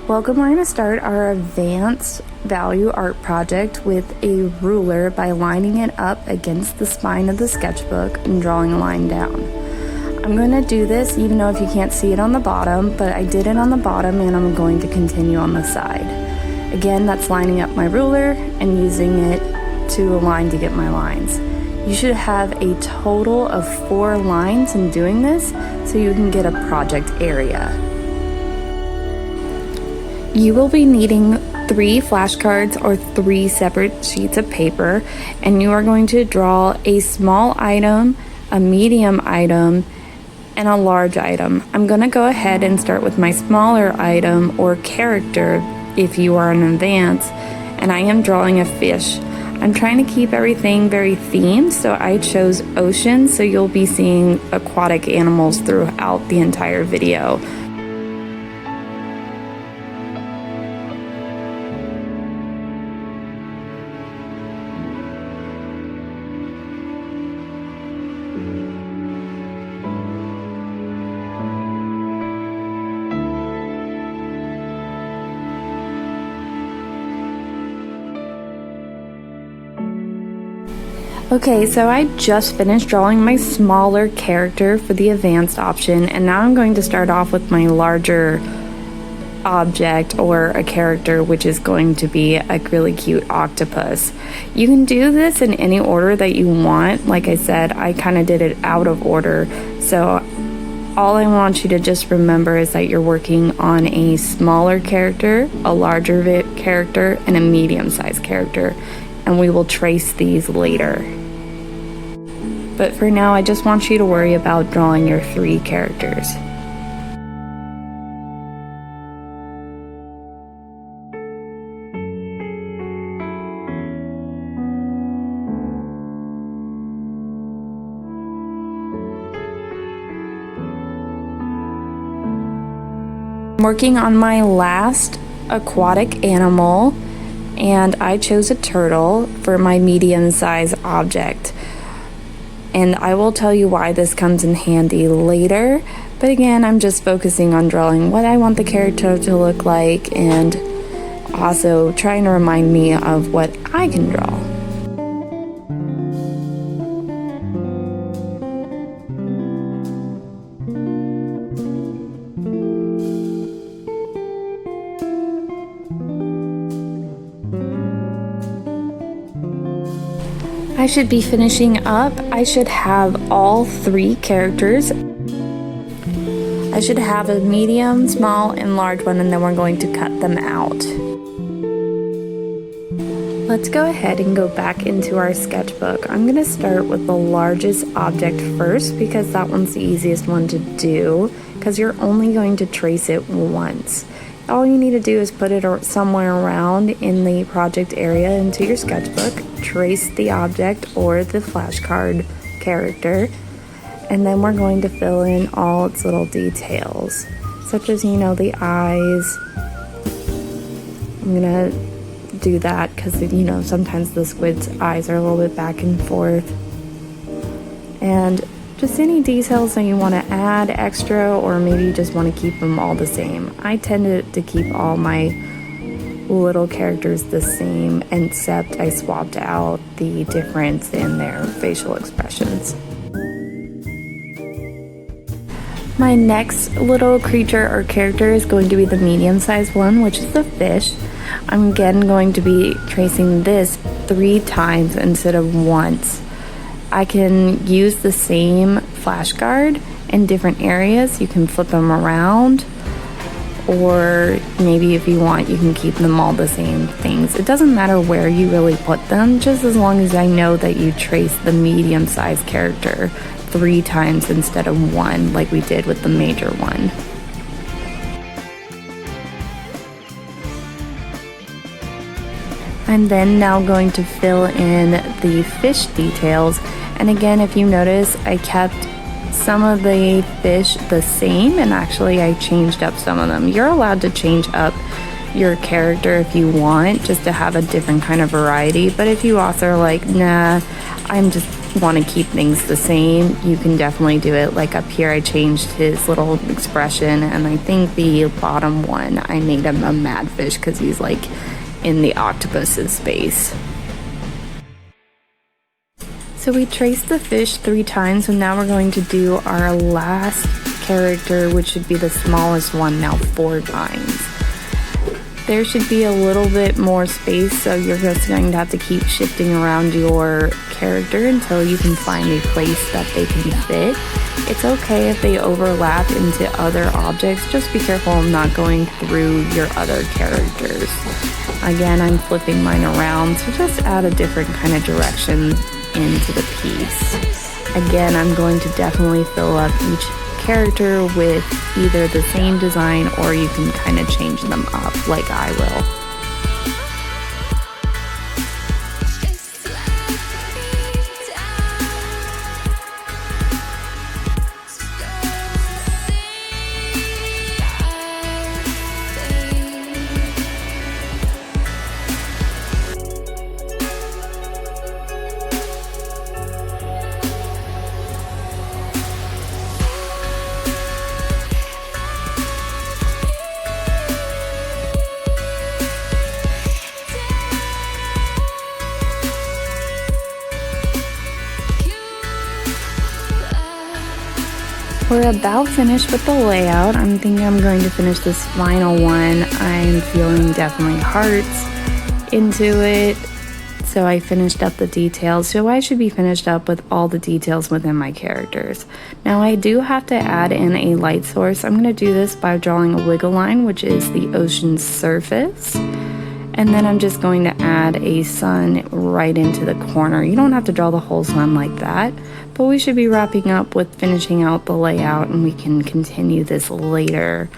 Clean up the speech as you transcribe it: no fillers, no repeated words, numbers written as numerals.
Welcome, we're going to start our advanced value art project with a ruler by lining it up against the spine of the sketchbook and drawing a line down. I'm going to do this even though if you can't see it on the bottom, but I did it on the bottom and I'm going to continue on the side. Again, that's lining up my ruler and using it to align to get my lines. You should have a total of 4 lines in doing this so you can get a project area. You will be needing 3 flashcards or 3 separate sheets of paper, and you are going to draw a small item, a medium item, and a large item. I'm going to go ahead and start with my smaller item or character if you are in advance, and I am drawing a fish. I'm trying to keep everything very themed, so I chose ocean, so you'll be seeing aquatic animals throughout the entire video. Okay, so I just finished drawing my smaller character for the advanced option, and now I'm going to start off with my larger object or a character, which is going to be a really cute octopus. You can do this in any order that you want. Like I said, I kind of did it out of order, so all I want you to just remember is that you're working on a smaller character, a larger character, and a medium-sized character, and we will trace these later. But for now, I just want you to worry about drawing your 3 characters. I'm working on my last aquatic animal, and I chose a turtle for my medium-sized object. And I will tell you why this comes in handy later, but again, I'm just focusing on drawing what I want the character to look like and also trying to remind me of what I can draw. I should be finishing up. I should have all 3 characters. I should have a medium, small, and large one, and then we're going to cut them out. Let's go ahead and go back into our sketchbook. I'm going to start with the largest object first because that one's the easiest one to do because you're only going to trace it once. All you need to do is put it somewhere around in the project area into your sketchbook, trace the object or the flashcard character, and then we're going to fill in all its little details, such as, the eyes. I'm gonna do that because, sometimes the squid's eyes are a little bit back and forth. And just any details that you want to add extra, or maybe you just want to keep them all the same. I tended to keep all my little characters the same, except I swapped out the difference in their facial expressions. My next little creature or character is going to be the medium-sized one, which is the fish. I'm again going to be tracing this 3 times instead of once. I can use the same flashcard in different areas. You can flip them around, or maybe if you want, you can keep them all the same things. It doesn't matter where you really put them, just as long as I know that you trace the medium-sized character 3 times instead of 1, like we did with the major one. I'm then now going to fill in the fish details, and again, if you notice, I kept some of the fish the same, and actually I changed up some of them. You're allowed to change up your character if you want, just to have a different kind of variety, but if you also are like, nah, I'm just want to keep things the same, you can definitely do it. Like up here, I changed his little expression, and I think the bottom one, I made him a mad fish because he's like in the octopus's space. So we traced the fish 3 times, and now we're going to do our last character, which should be the smallest one, now 4 times. There should be a little bit more space, so you're just going to have to keep shifting around your character until you can find a place that they can fit. It's okay if they overlap into other objects, just be careful of not going through your other characters. Again, I'm flipping mine around to just add a different kind of direction into the piece. Again, I'm going to definitely fill up each character with either the same design, or you can kind of change them up like I will. We're about finished with the layout. I'm thinking I'm going to finish this final one. I'm feeling definitely hearts into it. So I finished up the details. So I should be finished up with all the details within my characters. Now I do have to add in a light source. I'm going to do this by drawing a wiggle line, which is the ocean's surface. And then I'm just going to add a sun right into the corner. You don't have to draw the whole sun like that, but we should be wrapping up with finishing out the layout, and we can continue this later